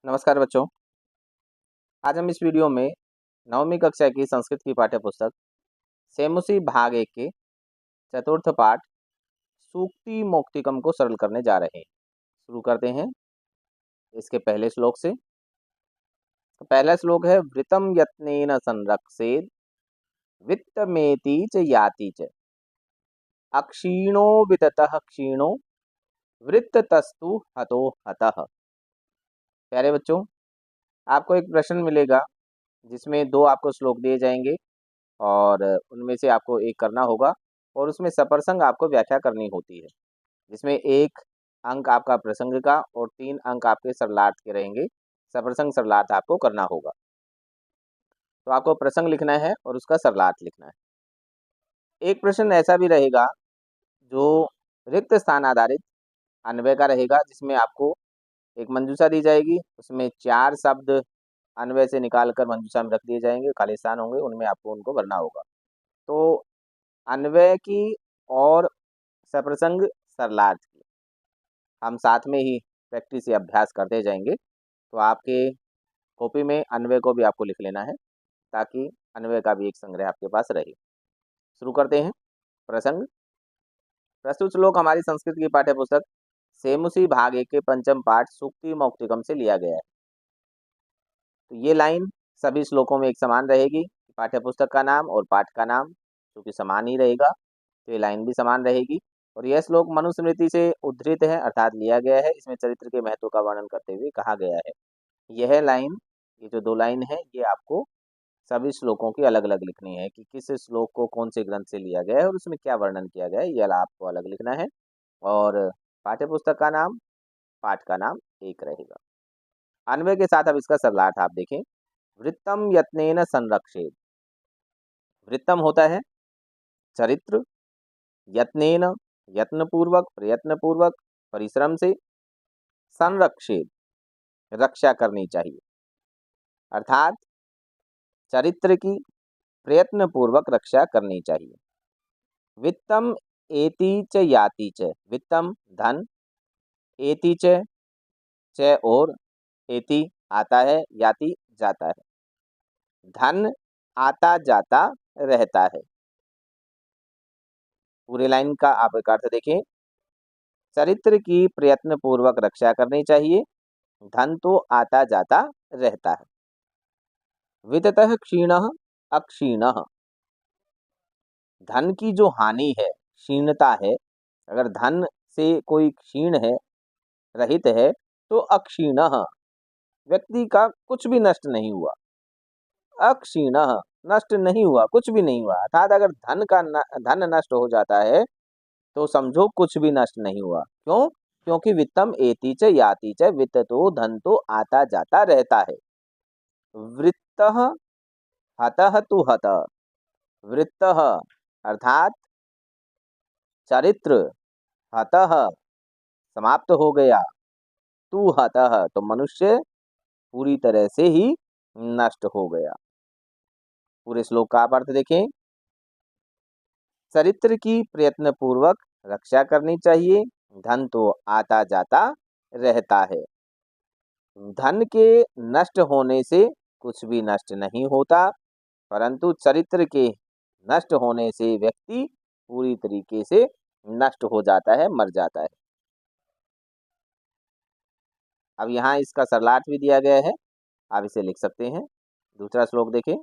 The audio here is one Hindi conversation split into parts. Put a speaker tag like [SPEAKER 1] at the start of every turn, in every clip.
[SPEAKER 1] नमस्कार बच्चों। आज हम इस वीडियो में नवमी कक्षा की संस्कृत की पाठ्य पुस्तक सेमुसी भाग 1 के चतुर्थ पाठ सूक्ति मौक्तिकम को सरल करने जा रहे हैं। शुरू करते हैं इसके पहले श्लोक से। तो पहला श्लोक है वृतम यत्नेन संरक्षेद वित्तमेति च याति च अक्षीणो विततः क्षीणो वृत्ततस्तु हतो हतः। प्यारे बच्चों, आपको एक प्रश्न मिलेगा जिसमें दो आपको श्लोक दिए जाएंगे और उनमें से आपको एक करना होगा और उसमें सप्रसंग आपको व्याख्या करनी होती है, जिसमें 1 अंक आपका प्रसंग का और 3 अंक आपके सरलार्थ के रहेंगे। सप्रसंग सरलार्थ आपको करना होगा। तो आपको प्रसंग लिखना है और उसका सरलार्थ लिखना है। एक प्रश्न ऐसा भी रहेगा जो रिक्त स्थान आधारित अन्वय का रहेगा, जिसमें आपको एक मंजूषा दी जाएगी, उसमें 4 शब्द अन्वय से निकालकर मंजूषा में रख दिए जाएंगे, खाली स्थान होंगे, उनमें आपको उनको भरना होगा। तो अन्वय की और सप्रसंग सरलार्थ की हम साथ में ही प्रैक्टिस या अभ्यास करते जाएंगे। तो आपके कॉपी में अन्वय को भी आपको लिख लेना है ताकि अन्वय का भी एक संग्रह आपके पास रहे। शुरू करते हैं। प्रसंग। प्रस्तुत श्लोक हमारी संस्कृत की पाठ्य पुस्तक सेमुसी भाग 1 के पंचम पाठ सूक्ति मौक्तिकम से लिया गया है। तो ये लाइन सभी श्लोकों में एक समान रहेगी। पाठ्य पुस्तक का नाम और पाठ का नाम क्योंकि समान ही रहेगा, तो ये लाइन भी समान रहेगी। और यह श्लोक मनुस्मृति से उद्धृत है, अर्थात लिया गया है। इसमें चरित्र के महत्व का वर्णन करते हुए कहा गया है। यह लाइन, ये जो 2 लाइन है, ये आपको सभी श्लोकों की अलग अलग लिखनी है कि किस श्लोक को कौन से ग्रंथ से लिया गया है और उसमें क्या वर्णन किया गया है, यह आपको अलग लिखना है। और पाठ्य पुस्तक का नाम, पाठ का नाम एक रहेगा। अन्वय के साथ अब इसका सरलार्थ आप देखें। वृत्तम यत्नेन संरक्षेत। वृत्तम होता है चरित्र, यत्नेन यत्नपूर्वक, प्रयत्नपूर्वक, परिश्रम से, संरक्षित रक्षा करनी चाहिए, अर्थात चरित्र की प्रयत्नपूर्वक रक्षा करनी चाहिए। वित्तम एति च याति च। वित्तम धन, एति च और एति आता है, याति जाता है। धन आता जाता रहता है। पूरे लाइन का आप एक अर्थ देखें। चरित्र की प्रयत्नपूर्वक रक्षा करनी चाहिए, धन तो आता जाता रहता है। विततः क्षीणः अक्षीणः। धन की जो हानि है, क्षीणता है, अगर धन से कोई क्षीण है, रहित है, तो अक्षीणः, व्यक्ति का कुछ भी नष्ट नहीं हुआ। अक्षीणः, नष्ट नहीं हुआ, कुछ भी नहीं हुआ। अर्थात अगर धन नष्ट हो जाता है तो समझो कुछ भी नष्ट नहीं हुआ। क्यों? क्योंकि वित्तम एति च याति च। वित्त तो, धन तो आता जाता रहता है। वृत्तः हतः तु हतः। वृत्तः अर्थात चरित्र, हतः समाप्त हो गया, तु हतः तो मनुष्य पूरी तरह से ही नष्ट हो गया। पूरे श्लोक का आप अर्थ देखें। चरित्र की प्रयत्नपूर्वक रक्षा करनी चाहिए, धन तो आता जाता रहता है। धन के नष्ट होने से कुछ भी नष्ट नहीं होता, परंतु चरित्र के नष्ट होने से व्यक्ति पूरी तरीके से नष्ट हो जाता है, मर जाता है। अब यहाँ इसका सरलार्थ भी दिया गया है, आप इसे लिख सकते हैं। दूसरा श्लोक देखें।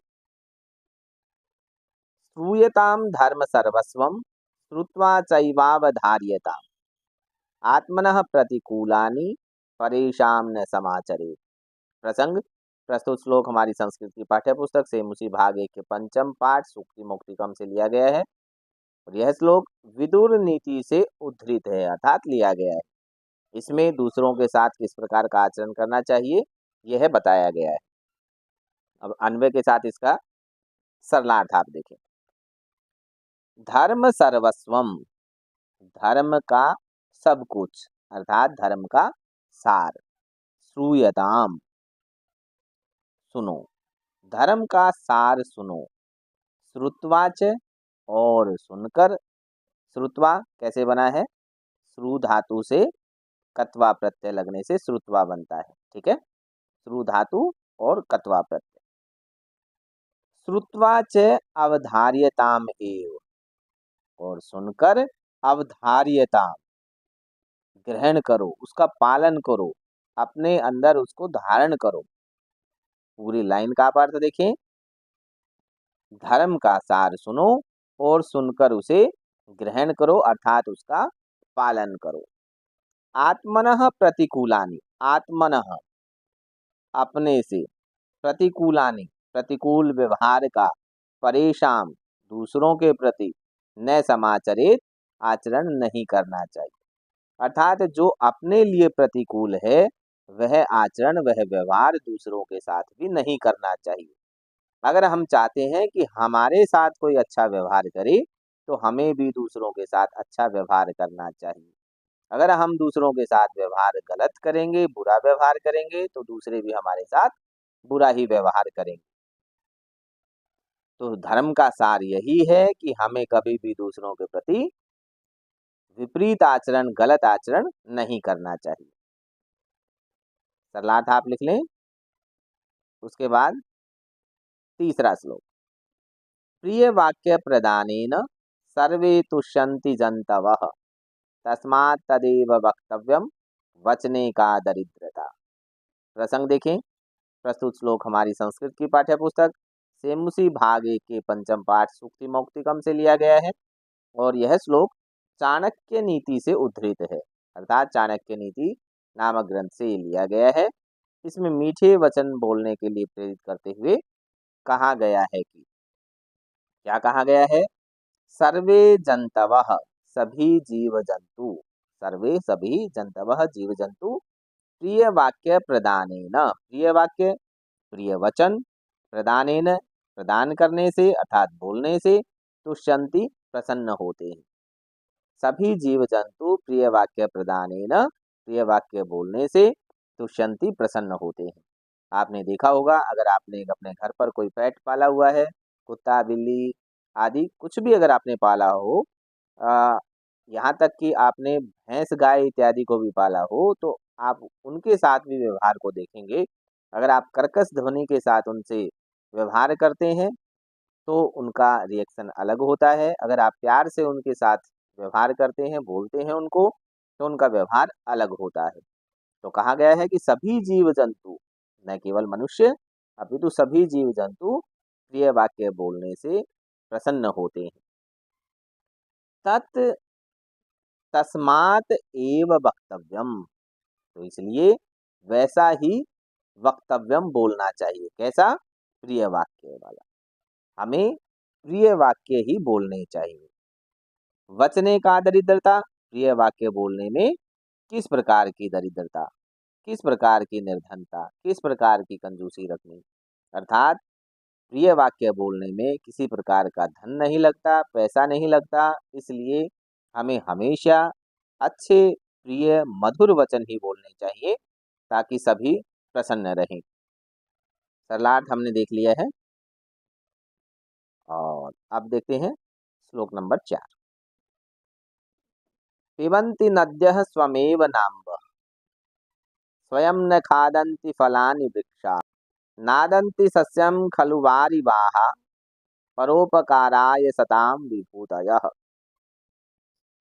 [SPEAKER 1] श्रूयताम धर्म सर्वस्वम श्रुत्वा चैवावधार्यताम् आत्मनः प्रतिकूलानि परेषां न समाचरेत्। प्रसंग। प्रस्तुत श्लोक हमारी संस्कृत की पाठ्य पुस्तक सेमुसी भाग 1 के पंचम पाठ सूक्ति मौक्तिकम से लिया गया है और यह श्लोक विदुर नीति से उद्धृत है, अर्थात लिया गया है। इसमें दूसरों के साथ किस प्रकार का आचरण करना चाहिए, यह बताया गया है। अब अन्वय के साथ इसका सरलार्थ आप देखें। धर्म सर्वस्वम, धर्म का सब कुछ, अर्थात धर्म का सार। श्रूयताम, सुनो, धर्म का सार सुनो। श्रुत्वाच, और सुनकर। श्रुत्वा कैसे बना है? श्रु धातु से कत्वा प्रत्यय लगने से श्रुत्वा बनता है, ठीक है। श्रु धातु और कत्वा प्रत्यय। श्रुत्वा च अवधार्यताम एव, और सुनकर अवधार्यताम, ग्रहण करो, उसका पालन करो, अपने अंदर उसको धारण करो। पूरी लाइन का आप अर्थ देखें, धर्म का सार सुनो और सुनकर उसे ग्रहण करो अर्थात उसका पालन करो। आत्मनः प्रतिकूलानि, आत्मनः अपने से, प्रतिकूलानि प्रतिकूल व्यवहार का, परेशान दूसरों के प्रति, न समाचरित आचरण नहीं करना चाहिए। अर्थात जो अपने लिए प्रतिकूल है वह आचरण, वह व्यवहार दूसरों के साथ भी नहीं करना चाहिए। अगर हम चाहते हैं कि हमारे साथ कोई अच्छा व्यवहार करे तो हमें भी दूसरों के साथ अच्छा व्यवहार करना चाहिए। अगर हम दूसरों के साथ व्यवहार गलत करेंगे, बुरा व्यवहार करेंगे, तो दूसरे भी हमारे साथ बुरा ही व्यवहार करेंगे। तो धर्म का सार यही है कि हमें कभी भी दूसरों के प्रति विपरीत आचरण, गलत आचरण नहीं करना चाहिए। सरलार्थ आप लिख लें। उसके बाद तीसरा श्लोक, प्रिय वाक्य प्रदानेन सर्वे तुष्यन्ति जन्तवः, तस्मात् तदेव वक्तव्यम, वचने का दरिद्रता। प्रसंग देखें। प्रस्तुत श्लोक हमारी संस्कृत की पाठ्य पुस्तक सेमुसी भाग 1 के पंचम पाठ सूक्ति मौक्तिकम से लिया गया है और यह श्लोक चाणक्य नीति से उद्धृत है, अर्थात चाणक्य नीति नामक ग्रंथ से लिया गया है। इसमें मीठे वचन बोलने के लिए प्रेरित करते हुए कहा गया है कि, क्या कहा गया है, सर्वे जंतवः, सभी जीव जंतु, सर्वे सभी जंतवः जीव जंतु, प्रिय वाक्य प्रदानेन, प्रिय वाक्य प्रिय वचन, प्रदानेन प्रदान करने से अर्थात बोलने से, तुष्यन्ति प्रसन्न होते हैं। सभी जीव जंतु प्रिय वाक्य प्रदानेन, प्रिय वाक्य बोलने से, तुष्यन्ति प्रसन्न होते हैं। आपने देखा होगा, अगर आपने अपने घर पर कोई पेट पाला हुआ है, कुत्ता बिल्ली आदि कुछ भी अगर आपने पाला हो, यहाँ तक कि आपने भैंस गाय इत्यादि को भी पाला हो, तो आप उनके साथ भी व्यवहार को देखेंगे। अगर आप कर्कश ध्वनि के साथ उनसे व्यवहार करते हैं तो उनका रिएक्शन अलग होता है। अगर आप प्यार से उनके साथ व्यवहार करते हैं, बोलते हैं उनको, तो उनका व्यवहार अलग होता है। तो कहा गया है कि सभी जीव जंतु, न केवल मनुष्य अपितु सभी जीव जंतु प्रिय वाक्य बोलने से प्रसन्न होते हैं। तत् तस्मात् एव वक्तव्यम, तो इसलिए वैसा ही वक्तव्यम बोलना चाहिए। कैसा? प्रिय वाक्य वाला। हमें प्रिय वाक्य ही बोलने चाहिए। वचने का दरिद्रता, प्रिय वाक्य बोलने में किस प्रकार की दरिद्रता, किस प्रकार की निर्धनता, किस प्रकार की कंजूसी रखनी, अर्थात प्रिय वाक्य बोलने में किसी प्रकार का धन नहीं लगता, पैसा नहीं लगता, इसलिए हमें हमेशा अच्छे प्रिय मधुर वचन ही बोलने चाहिए ताकि सभी प्रसन्न रहें। सरलार्थ हमने देख लिया है और अब देखते हैं श्लोक नंबर 4। पिबन्ति नद्यः स्वमेव नाम्भः, स्वयं न खादन्ति फलानि वृक्षा, नादन्ति सस्यं खलु वारिवाः, परोपकाराय सताम विभूतयः।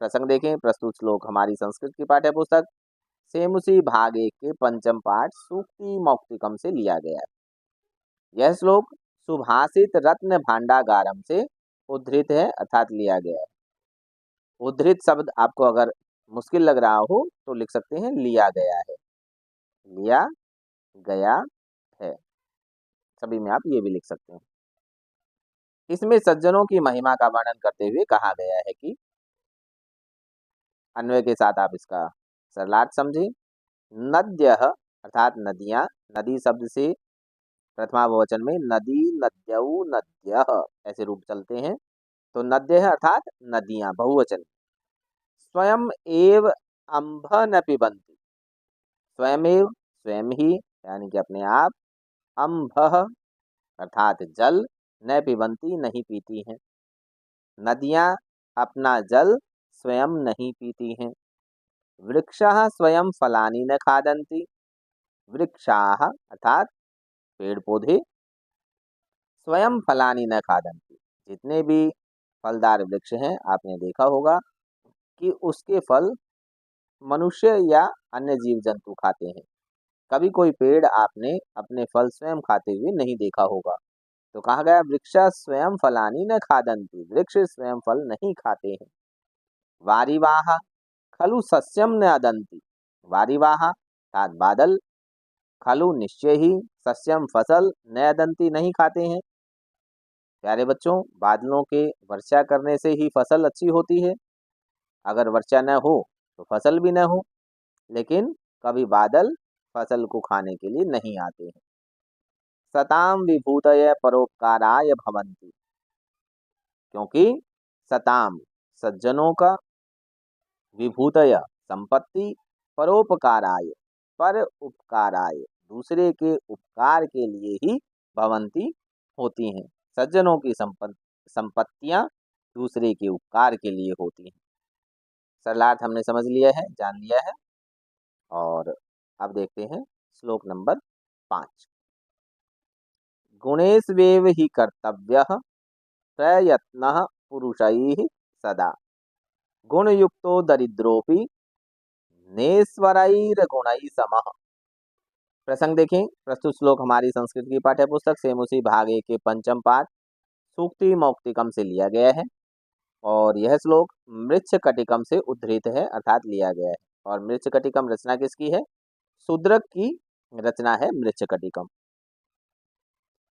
[SPEAKER 1] प्रसंग देखें। प्रस्तुत श्लोक हमारी संस्कृत की पाठ्य पुस्तक सेमुसी भाग 1 के पंचम पाठ सूक्ति मौक्तिकम से लिया गया है। यह श्लोक सुभाषित रत्न भांडागारम से उद्धृत है अर्थात लिया गया है। उद्धृत शब्द आपको अगर मुश्किल लग रहा हो तो लिख सकते हैं लिया गया है, लिया गया है, सभी में आप ये भी लिख सकते हैं। इसमें सज्जनों की महिमा का वर्णन करते हुए कहा गया है कि, अन्वय के साथ आप इसका सरलार्थ समझें। नद्यः अर्थात नदियां, नदी शब्द से प्रथमा बहुवचन में नदी, नद्यौ, नद्यः ऐसे रूप चलते हैं। तो नद्यः अर्थात नदियां बहुवचन। स्वयं एव अम्भ न पिबन्ति, स्वयं एव स्वयं ही यानी कि अपने आप, अम्भः अर्थात जल, न पिबन्ति नहीं पीती हैं, नदियां अपना जल स्वयं नहीं पीती हैं। वृक्षः स्वयं फलानि न खादन्ति, वृक्षाः अर्थात पेड़ पौधे स्वयं फलानि न खादन्ति, जितने भी फलदार वृक्ष हैं आपने देखा होगा कि उसके फल मनुष्य या अन्य जीव जंतु खाते हैं। कभी कोई पेड़ आपने अपने फल स्वयं खाते हुए नहीं देखा होगा। तो कहा गया वृक्षा स्वयं फलानि न खादन्ति, वृक्ष स्वयं फल नहीं खाते हैं। वारिवाह खलु सस्यम न अदन्ति, वारिवाह अर्थात बादल, खलु निश्चय ही, सस्यम फसल, न अदन्ति नहीं खाते हैं। प्यारे बच्चों, बादलों के वर्षा करने से ही फसल अच्छी होती है। अगर वर्षा न हो तो फसल भी न हो, लेकिन कभी बादल फसल को खाने के लिए नहीं आते हैं। सताम विभूतय परोपकाराय भवन्ति, क्योंकि सताम सज्जनों का, विभूतय संपत्ति, परोपकाराय पर उपकाराय दूसरे के उपकार के लिए ही भवन्ति होती हैं। सज्जनों की संपत्तियां दूसरे के उपकार के लिए होती हैं। सरलार्थ हमने समझ लिया है, जान लिया है। और अब देखते हैं श्लोक नंबर 5। गुणेष्वेव हि कर्तव्यः प्रयत्नः पुरुषैः सदा, गुणयुक्तो दरिद्रोपि नेश्वरैर्गुणैः समः। प्रसंग देखें। प्रस्तुत श्लोक हमारी संस्कृत की पाठ्य पुस्तक सेमुसी भाग 1 के पंचम पाठ सूक्ति मौक्तिकम से लिया गया है और यह श्लोक मृच्छकटिकम से उद्धृत है अर्थात लिया गया है। और मृच्छकटिकम रचना किसकी है? शूद्रक की रचना है मृच्छकटिकम।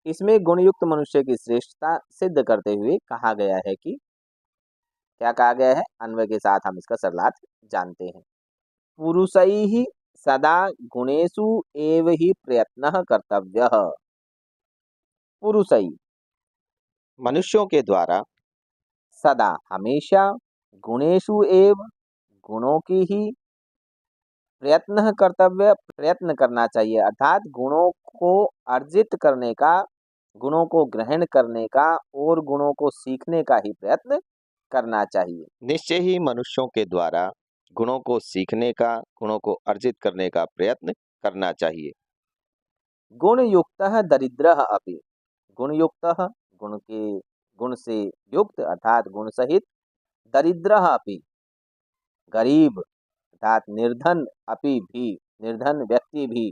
[SPEAKER 1] इसमें गुणयुक्त मनुष्य की श्रेष्ठता सिद्ध करते हुए कहा गया है कि क्या कहा गया है, अन्वय के साथ हम इसका सरलार्थ जानते हैं। पुरुषैः सदा गुणेषु एव हि प्रयत्नः कर्तव्यः। पुरुषैः मनुष्यों के द्वारा, सदा हमेशा, गुणेषु एव गुणों की ही, प्रयत्न कर्तव्य प्रयत्न करना चाहिए अर्थात गुणों को अर्जित करने का, गुणों को ग्रहण करने का और गुणों को सीखने का ही प्रयत्न करना चाहिए। निश्चय ही मनुष्यों के द्वारा गुणों को सीखने का, गुणों को अर्जित करने का प्रयत्न करना चाहिए। गुण युक्त दरिद्र अपि, गुण युक्त गुण के, गुण से युक्त अर्थात गुण सहित, दरिद्र अपि गरीब अर्थात निर्धन, अपि भी निर्धन व्यक्ति भी,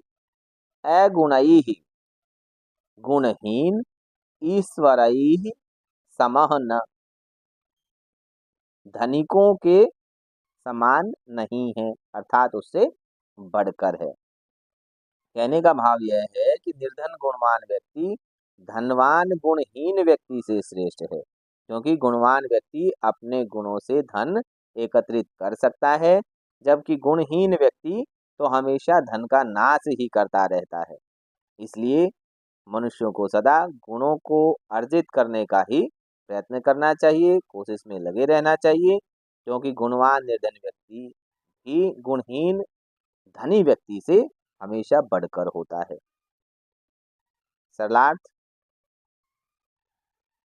[SPEAKER 1] अगुणैः गुणहीन, ईश्वरैः समः न, धनिकों के समान नहीं है अर्थात उससे बढ़कर है। कहने का भाव यह है कि निर्धन गुणवान व्यक्ति धनवान गुणहीन व्यक्ति से श्रेष्ठ है, क्योंकि गुणवान व्यक्ति अपने गुणों से धन एकत्रित कर सकता है, जबकि गुणहीन व्यक्ति तो हमेशा धन का नाश ही करता रहता है। इसलिए मनुष्यों को सदा गुणों को अर्जित करने का ही प्रयत्न करना चाहिए, कोशिश में लगे रहना चाहिए, क्योंकि गुणवान निर्धन व्यक्ति ही गुणहीन धनी व्यक्ति से हमेशा बढ़कर होता है। सरलार्थ।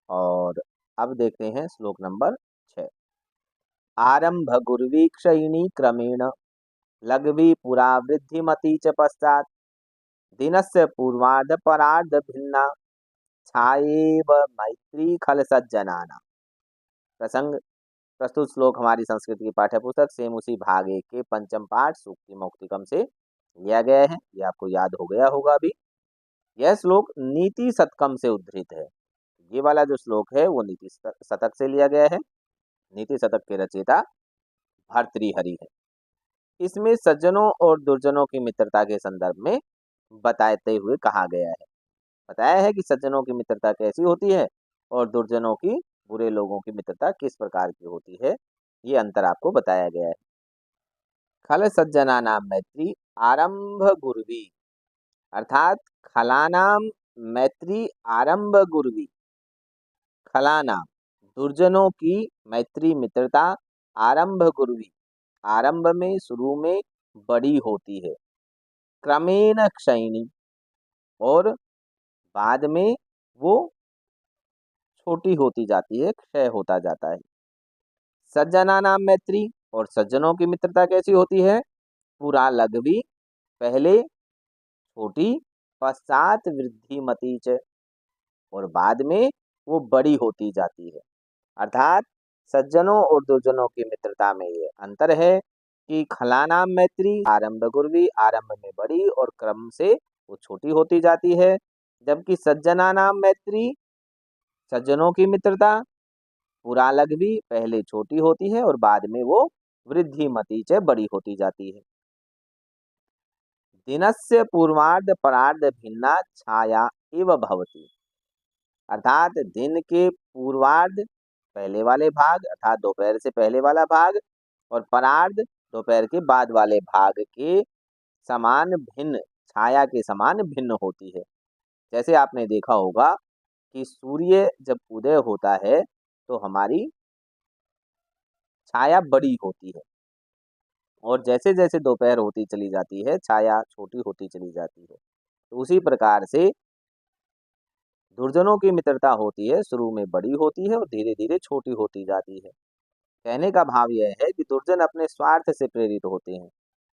[SPEAKER 1] और अब देखते हैं श्लोक नंबर 6। आरंभ गुर्वी क्षयिणी क्रमेण लघ्वी पुरा वृद्धिमती च पश्चात् दिनस्य पूर्वार्ध परार्ध भिन्ना छाएव मैत्री खल सज्जनाना। प्रसंग। प्रस्तुत श्लोक हमारी संस्कृत की पाठ्य पुस्तक सेम उसी भाग 1 के पंचम पाठ सूक्ति मौक्तिकम से लिया गया है। यह आपको याद हो गया होगा अभी। यह श्लोक नीति शतकम से उद्धृत है। ये वाला जो श्लोक है वो नीति शतक से लिया गया है। नीति शतक के रचयिता भर्तृहरि है। इसमें सज्जनों और दुर्जनों की मित्रता के संदर्भ में बताते हुए कहा गया है। बताया है कि सज्जनों की मित्रता कैसी होती है और दुर्जनों की, बुरे लोगों की मित्रता किस प्रकार की होती है, ये अंतर आपको बताया गया है। खल सज्जना नाम मैत्री आरंभ गुर्वी अर्थात खलानाम मैत्री आरंभ गुर्वी। खलानाम दुर्जनों की मैत्री मित्रता आरंभ गुर्वी आरंभ में, शुरू में बड़ी होती है। क्रमेण क्षयिणी और बाद में वो छोटी होती जाती है, क्षय होता जाता है। सज्जना नाम मैत्री और सज्जनों की मित्रता कैसी होती है? पुरा लघवी पहले छोटी, पश्चात वृद्धिमती च, और बाद में वो बड़ी होती जाती है। अर्थात सज्जनों और दुर्जनों की मित्रता में ये अंतर है कि खलानाम मैत्री आरंभ गुर्वी, आरंभ में बड़ी और क्रम से वो छोटी होती जाती है, जबकि सज्जना नाम मैत्री, सज्जनों की मित्रता पुरालघ्वी पहले छोटी होती है और बाद में वो वृद्धिमती च बड़ी होती जाती है। दिनस्य पूर्वार्ध परार्ध भिन्ना छाया एव भवति, अर्थात दिन के पूर्वार्ध पहले वाले भाग अर्थात दोपहर से पहले वाला भाग और परार्ध दोपहर के बाद वाले भाग के समान भिन्न, छाया के समान भिन्न होती है। जैसे आपने देखा होगा कि सूर्य जब उदय होता है तो हमारी छाया बड़ी होती है, और जैसे जैसे दोपहर होती चली जाती है छाया छोटी होती चली जाती है। तो उसी प्रकार से दुर्जनों की मित्रता होती है, शुरू में बड़ी होती है और धीरे धीरे छोटी होती जाती है। कहने का भाव यह है कि दुर्जन अपने स्वार्थ से प्रेरित होते हैं।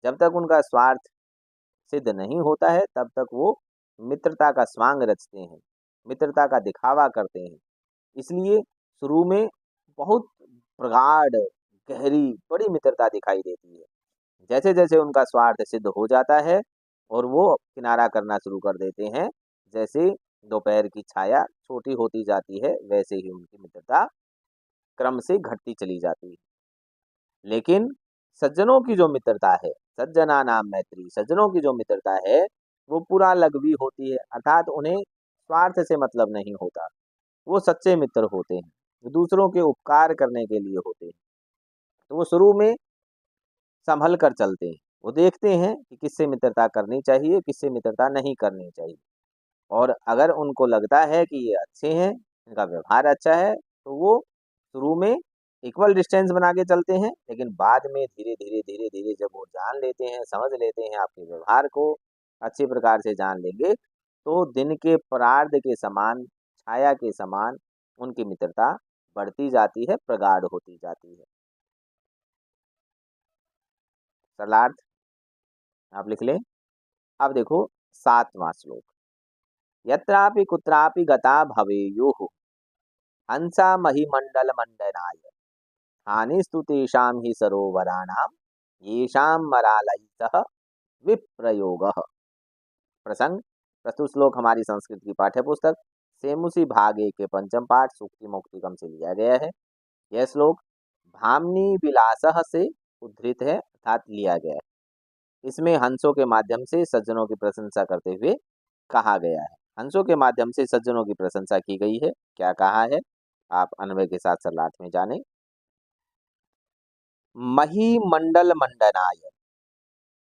[SPEAKER 1] जब तक उनका स्वार्थ सिद्ध नहीं होता है तब तक वो मित्रता का स्वांग रचते हैं, मित्रता का दिखावा करते हैं। इसलिए शुरू में बहुत प्रगाढ़, गहरी, बड़ी मित्रता दिखाई देती है। जैसे जैसे उनका स्वार्थ सिद्ध हो जाता है और वो किनारा करना शुरू कर देते हैं, जैसे दोपहर की छाया छोटी होती जाती है वैसे ही उनकी मित्रता क्रम से घटती चली जाती है। लेकिन सज्जनों की जो मित्रता है, सज्जना नाम मैत्री, सज्जनों की जो मित्रता है वो पूरा लघवी होती है, अर्थात उन्हें स्वार्थ से मतलब नहीं होता। वो सच्चे मित्र होते हैं, वो दूसरों के उपकार करने के लिए होते हैं। तो वो शुरू में संभल कर चलते हैं, वो देखते हैं कि किससे मित्रता करनी चाहिए, किससे मित्रता नहीं करनी चाहिए, और अगर उनको लगता है कि ये अच्छे हैं, इनका व्यवहार अच्छा है, तो वो शुरू में इक्वल डिस्टेंस बना के चलते हैं, लेकिन बाद में धीरे धीरे जब वो जान लेते हैं, समझ लेते हैं आपके व्यवहार को, अच्छे प्रकार से जान लेंगे, तो दिन के परार्ध के समान, छाया के समान उनकी मित्रता बढ़ती जाती है, प्रगाढ़ होती जाती है। सरलार्थ आप लिख लें। अब देखो 7वां श्लोक। यत्रापि कुत्रापि गता भवेयुः हंसा महिमंडल मंडनाय हानिस्तु तेषां हि सरोवराणां येषां मरालयितः विप्रयोगः। प्रसंग। प्रस्तुत श्लोक हमारी संस्कृत की पाठ्य पुस्तक सेमुसी भाग 1 के पंचम पाठ सूक्ति मुक्तिकम से लिया गया है। यह श्लोक भामनी विलासः से उद्धृत है अर्थात लिया गया है। इसमें हंसों के माध्यम से सज्जनों की प्रशंसा करते हुए कहा गया है। हंसों के माध्यम से सज्जनों की प्रशंसा की गई है। क्या कहा है आप अन्वय के साथ सरलार्थ में जानें। महीमंडल मंडनाय,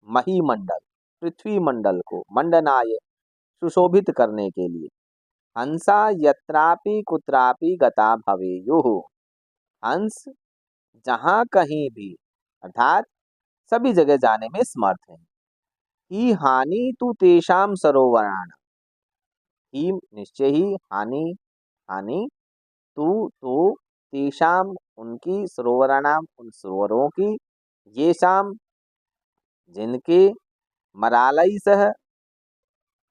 [SPEAKER 1] महीमंडल पृथ्वी मंडल को, मंडनाय सुशोभित करने के लिए, हंसा यत्रापि कुत्रापि गता भवेयुः, हंस जहां कहीं भी अर्थात सभी जगह जाने में समर्थ है। ही हानि तु तेषां सरोवराण, ही निश्चय ही, हानि हानि, तू तो, तेषाम उनकी, सरोवराणाम उन सरोवरों की, ये शाम जिनके, मरालई सह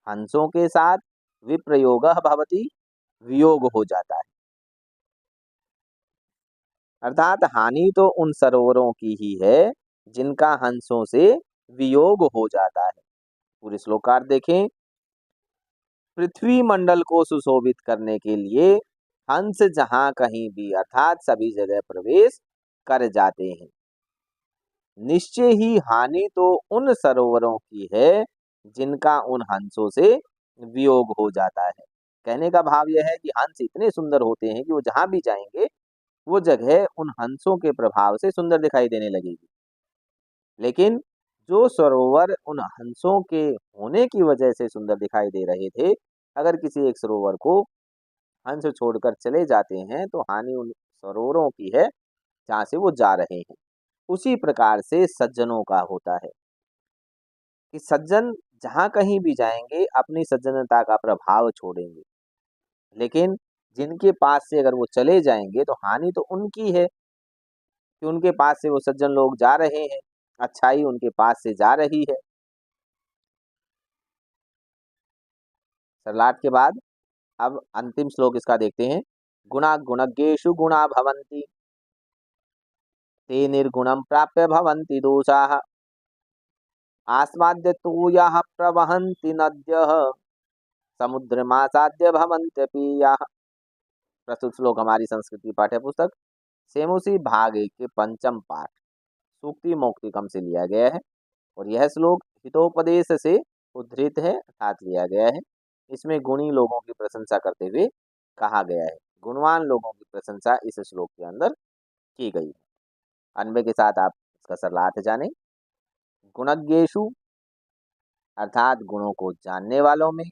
[SPEAKER 1] हंसों के साथ, विप्रयोग भवति वियोग हो जाता है। अर्थात हानि तो उन सरोवरों की ही है जिनका हंसों से वियोग हो जाता है। पूरे श्लोकार्थ देखें। पृथ्वी मंडल को सुशोभित करने के लिए हंस जहां कहीं भी अर्थात सभी जगह प्रवेश कर जाते हैं। निश्चय ही हानि तो उन सरोवरों की है जिनका उन हंसों से वियोग हो जाता है। कहने का भाव यह है कि हंस इतने सुंदर होते हैं कि वो जहां भी जाएंगे वो जगह उन हंसों के प्रभाव से सुंदर दिखाई देने लगेगी। लेकिन जो सरोवर उन हंसों के होने की वजह से सुंदर दिखाई दे रहे थे, अगर किसी एक सरोवर को हंस छोड़कर चले जाते हैं तो हानि उन सरोवरों की है जहाँ से वो जा रहे हैं। उसी प्रकार से सज्जनों का होता है कि सज्जन जहाँ कहीं भी जाएंगे अपनी सज्जनता का प्रभाव छोड़ेंगे, लेकिन जिनके पास से अगर वो चले जाएंगे तो हानि तो उनकी है कि उनके पास से वो सज्जन लोग जा रहे हैं, अच्छाई उनके पास से जा रही है। सरलाट के बाद अब अंतिम श्लोक इसका देखते हैं। गुणा गुणज्ञेषु गुणा भवन्ति, ते निर्गुणं प्राप्य भवन्ति दोषाः, आस्वाद्य तु यः प्रवहन्ति नद्यः, समुद्रमासाद्य भवन्त्यपि। प्रस्तुत श्लोक हमारी संस्कृत की पाठ्य पुस्तक सेमुसी भाग 1 के पंचम पाठ सूक्ति मौक्तिकम से लिया गया है और यह श्लोक हितोपदेश से उद्धृत है अर्थात लिया गया है। इसमें गुणी लोगों की प्रशंसा करते हुए कहा गया है। गुणवान लोगों की प्रशंसा इस श्लोक के अंदर की गई है। अन्वय के साथ आप इसका सरलार्थ जानें। गुणज्ञेषु अर्थात गुणों को जानने वालों में,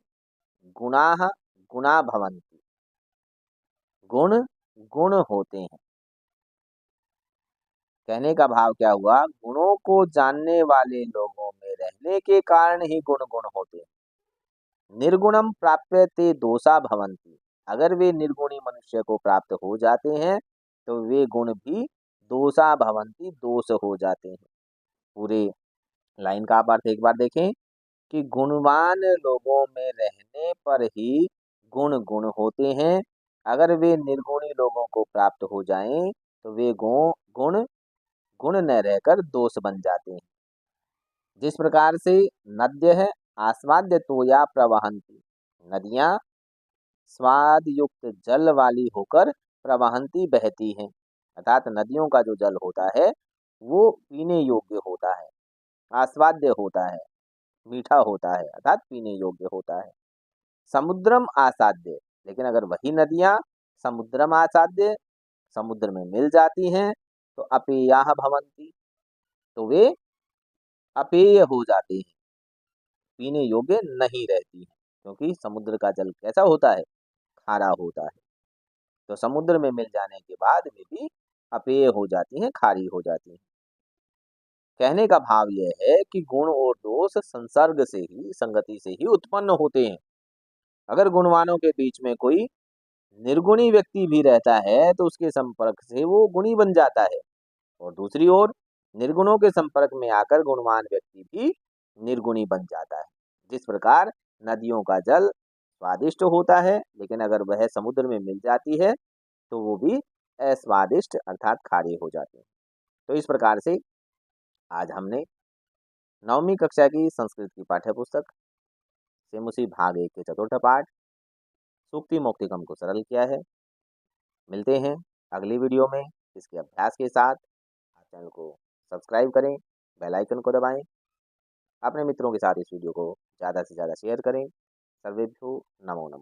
[SPEAKER 1] गुणाः गुणा भवन्ति, गुण गुण होते हैं। कहने का भाव क्या हुआ, गुणों को जानने वाले लोगों में रहने के कारण ही गुण गुण होते हैं। निर्गुणम प्राप्य ते दोषा भवन्ति, अगर वे निर्गुणी मनुष्य को प्राप्त हो जाते हैं तो वे गुण भी दोषा भवन्ति, दोष हो जाते हैं। पूरे लाइन का आप अर्थ एक बार देखें कि गुणवान लोगों में रहने पर ही गुण गुण होते हैं। अगर वे निर्गुणी लोगों को प्राप्त हो जाएं तो वे गुण गुण न रहकर दोष बन जाते हैं। जिस प्रकार से नद्य है आस्वाद्य तोया प्रवहंती, नदियां स्वाद युक्त जल वाली होकर प्रवहंती बहती हैं, अर्थात नदियों का जो जल होता है वो पीने योग्य होता है, आस्वाद्य होता है, मीठा होता है अर्थात पीने योग्य होता है। समुद्रम आसाद्य, लेकिन अगर वही नदियां समुद्रम आसाद्य समुद्र में मिल जाती हैं तो अपेयाः भवन्ति, तो वे अपेय हो जाते हैं, पीने योग्य नहीं रहती हैं, क्योंकि समुद्र का जल कैसा होता है, खारा होता है। तो समुद्र में मिल जाने के बाद वे भी अपेय हो जाती हैं, खारी हो जाती हैं। कहने का भाव यह है कि गुण और दोष संसर्ग से ही, संगति से ही उत्पन्न होते हैं। अगर गुणवानों के बीच में कोई निर्गुणी व्यक्ति भी रहता है तो उसके संपर्क से वो गुणी बन जाता है, और दूसरी ओर निर्गुणों के संपर्क में आकर गुणवान व्यक्ति भी निर्गुणी बन जाता है। जिस प्रकार नदियों का जल स्वादिष्ट होता है, लेकिन अगर वह समुद्र में मिल जाती है तो वो भी अस्वादिष्ट अर्थात खारी हो जाते हैं। तो इस प्रकार से आज हमने 9वीं कक्षा की संस्कृत की पाठ्य पुस्तक सेमुसी भाग 1 के चतुर्थ पाठ सूक्ति मौक्तिकम को सरल किया है। मिलते हैं अगली वीडियो में इसके अभ्यास के साथ। आप चैनल को सब्सक्राइब करें, बेल आइकन को दबाएं, अपने मित्रों के साथ इस वीडियो को ज़्यादा से ज़्यादा शेयर करें। सर्वेभ्यो नमो नमः।